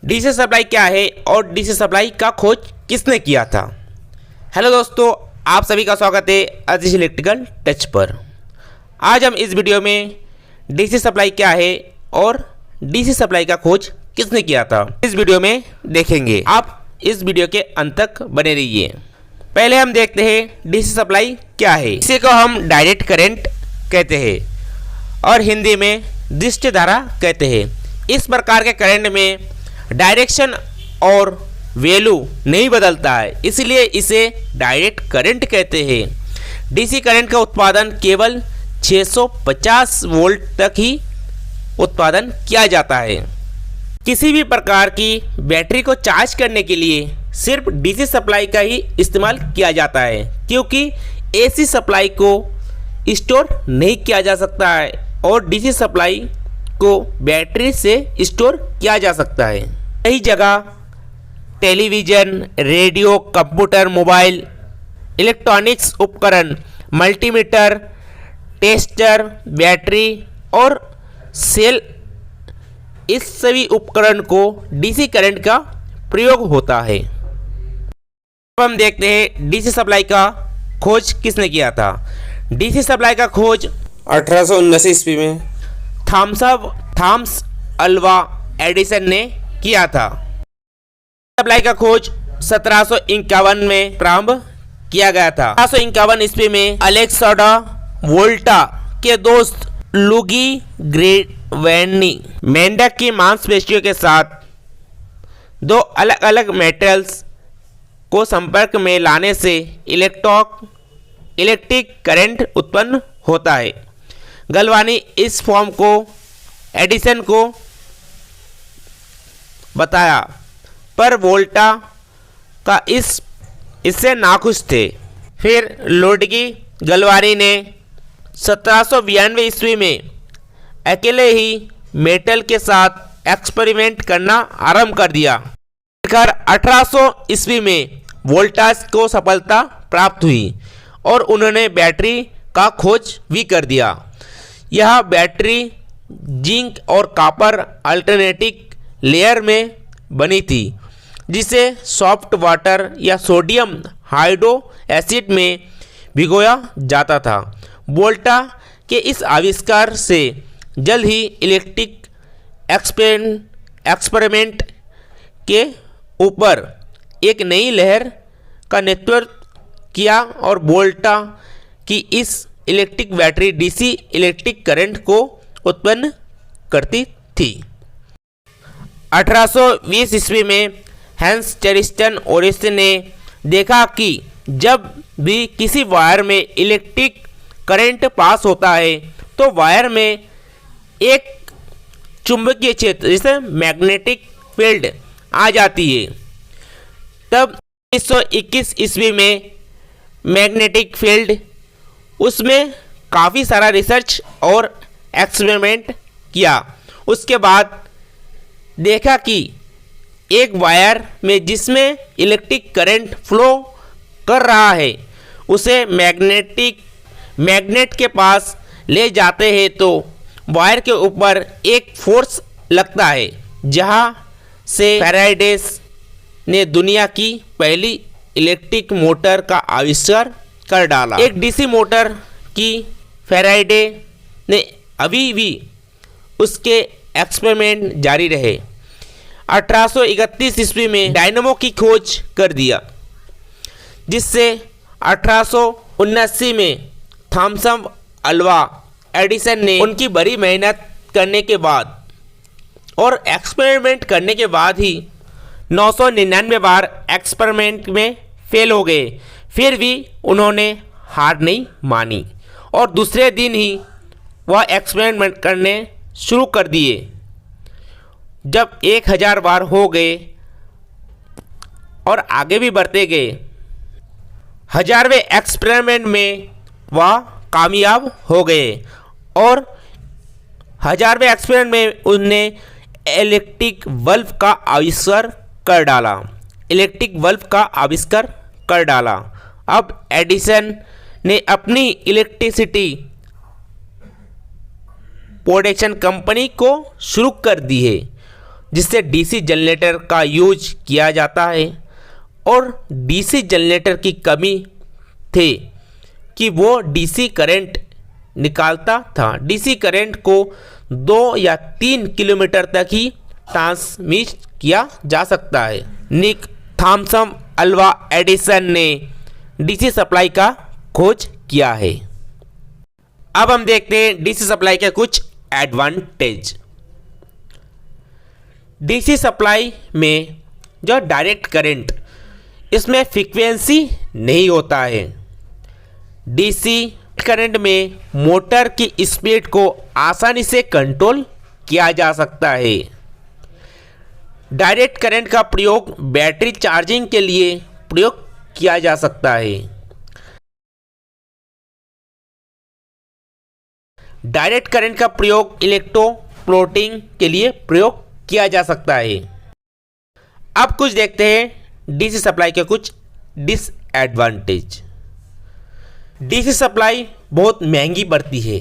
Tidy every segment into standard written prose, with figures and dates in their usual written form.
DC supply क्या है और डीसी सप्लाई का खोज किसने किया था। हेलो दोस्तों, आप सभी का स्वागत है आतिश इलेक्ट्रिकल टच पर। आज हम इस वीडियो में डीसी सप्लाई क्या है और डीसी सप्लाई का खोज किसने किया था इस वीडियो में देखेंगे। आप इस वीडियो के अंत तक बने रहिए। पहले हम देखते हैं डीसी सप्लाई क्या है। इसी को हम डायरेक्ट करंट कहते हैं और हिंदी में दृष्टि धारा कहते हैं। इस प्रकार के करंट में डायरेक्शन और वैल्यू नहीं बदलता है, इसलिए इसे डायरेक्ट करंट कहते हैं। डीसी करंट का उत्पादन केवल 650 वोल्ट तक ही उत्पादन किया जाता है। किसी भी प्रकार की बैटरी को चार्ज करने के लिए सिर्फ डीसी सप्लाई का ही इस्तेमाल किया जाता है, क्योंकि एसी सप्लाई को स्टोर नहीं किया जा सकता है और डीसी सप्लाई को बैटरी से स्टोर किया जा सकता है। कई जगह television, radio, computer, mobile, electronics उपकरण, मल्टीमीटर, टेस्टर, बैटरी और सेल, इस सभी उपकरण को डीसी करंट का प्रयोग होता है। अब हम देखते हैं डीसी सप्लाई का खोज किसने किया था। डीसी सप्लाई का खोज 1879 ईस्वी में थॉमस अल्वा एडिसन ने किया था। सप्लाई का खोज 1751 में प्रारंभ किया गया था। 1751 ईस्वी में अलेक्सांडर वोल्टा के दोस्त लुगी ग्रेवेनी मेंढक की मांसपेशियों के साथ दो अलग अलग मेटल्स को संपर्क में लाने से इलेक्ट्रिक करंट उत्पन्न होता है। गलवानी इस फॉर्म को एडिसन को बताया, पर वोल्टा का इससे नाखुश थे। फिर लुडगी गलवानी ने 1792 ईस्वी में अकेले ही मेटल के साथ एक्सपेरिमेंट करना आरंभ कर दिया। 1800 ईस्वी में वोल्टास को सफलता प्राप्त हुई और उन्होंने बैटरी का खोज भी कर दिया। यह बैटरी जिंक और कॉपर अल्टरनेटिव लेयर में बनी थी, जिसे सॉफ्ट वाटर या सोडियम हाइड्रो एसिड में भिगोया जाता था। वोल्टा के इस आविष्कार से जल्द ही इलेक्ट्रिक एक्सपेरिमेंट के ऊपर एक नई लहर का नेतृत्व किया और वोल्टा की इस electric battery DC electric current को उत्पन्न करती थी। 1820 ईस्वी में हैंस क्रिस्टियन ओरिस्टन ने देखा कि जब भी किसी वायर में इलेक्ट्रिक करंट पास होता है तो वायर में एक चुंबकीय क्षेत्र जैसे मैग्नेटिक फील्ड आ जाती है। तब 1921 ईस्वी में मैग्नेटिक फील्ड, उसमें काफ़ी सारा रिसर्च और एक्सपेरिमेंट किया। उसके बाद देखा कि एक वायर में जिसमें इलेक्ट्रिक करंट फ्लो कर रहा है, उसे मैग्नेट के पास ले जाते हैं तो वायर के ऊपर एक फोर्स लगता है, जहाँ से फैराडे ने दुनिया की पहली इलेक्ट्रिक मोटर का आविष्कार कर डाला। एक डीसी मोटर की फैराडे ने अभी भी उसके एक्सपेरिमेंट जारी रहे। 1831 ईस्वी में डायनामो की खोज कर दिया, जिससे 1879 में थॉमस अल्वा एडिसन ने उनकी बड़ी मेहनत करने के बाद और एक्सपेरिमेंट करने के बाद ही 999 बार एक्सपेरिमेंट में फेल हो गए, फिर भी उन्होंने हार नहीं मानी और दूसरे दिन ही वह एक्सपेरिमेंट करने शुरू कर दिए। जब 1000 बार हो गए और आगे भी बढ़ते गए, 1000वें एक्सपेरिमेंट में वह कामयाब हो गए और 1000वें एक्सपेरिमेंट में उनने इलेक्ट्रिक बल्ब का आविष्कार कर डाला। अब एडिसन ने अपनी इलेक्ट्रिसिटी प्रोडक्शन कंपनी को शुरू कर दी है। जिससे डीसी जनरेटर का यूज किया जाता है। और डीसी जनरेटर की कमी थी कि वो डीसी करंट निकालता था। डीसी करंट को 2 या 3 किलोमीटर तक ही ट्रांसमिट किया जा सकता है। निक थॉमसन अल्वा एडिसन ने डीसी सप्लाई का खोज किया है। अब हम देखते हैं डीसी सप्लाई के कुछ एडवांटेज। डीसी सप्लाई में जो डायरेक्ट करंट, इसमें फ्रीक्वेंसी नहीं होता है। डीसी करंट में मोटर की स्पीड को आसानी से कंट्रोल किया जा सकता है। डायरेक्ट करंट का प्रयोग बैटरी चार्जिंग के लिए प्रयोग किया जा सकता है। डायरेक्ट करंट का प्रयोग इलेक्ट्रोप्लोटिंग के लिए प्रयोग किया जा सकता है। अब कुछ देखते हैं डीसी सप्लाई के कुछ डिसएडवांटेज। डीसी सप्लाई बहुत महंगी पड़ती है।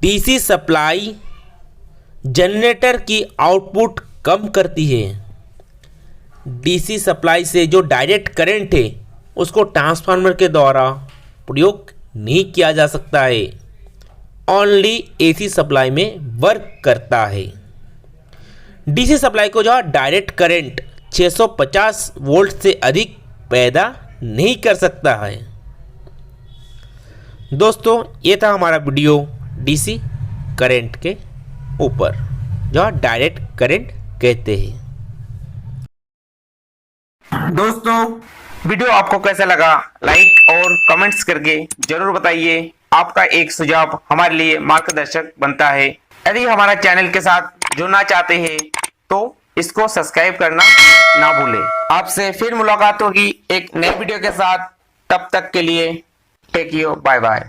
डीसी सप्लाई जनरेटर की आउटपुट कम करती है। डीसी सप्लाई से जो डायरेक्ट करंट है उसको ट्रांसफार्मर के द्वारा प्रयोग नहीं किया जा सकता है। ओनली एसी सप्लाई में वर्क करता है। डीसी सप्लाई को जो डायरेक्ट करंट 650 वोल्ट से अधिक पैदा नहीं कर सकता है। दोस्तों, ये था हमारा वीडियो डीसी करंट के ऊपर, जो डायरेक्ट करंट कहते हैं। दोस्तों, वीडियो आपको कैसा लगा लाइक और कमेंट्स करके जरूर बताइए। आपका एक सुझाव हमारे लिए मार्गदर्शक बनता है। यदि हमारा चैनल के साथ जुड़ना चाहते हैं तो इसको सब्सक्राइब करना ना भूलें। आपसे फिर मुलाकात होगी एक नए वीडियो के साथ। तब तक के लिए टेक केयर, बाय बाय।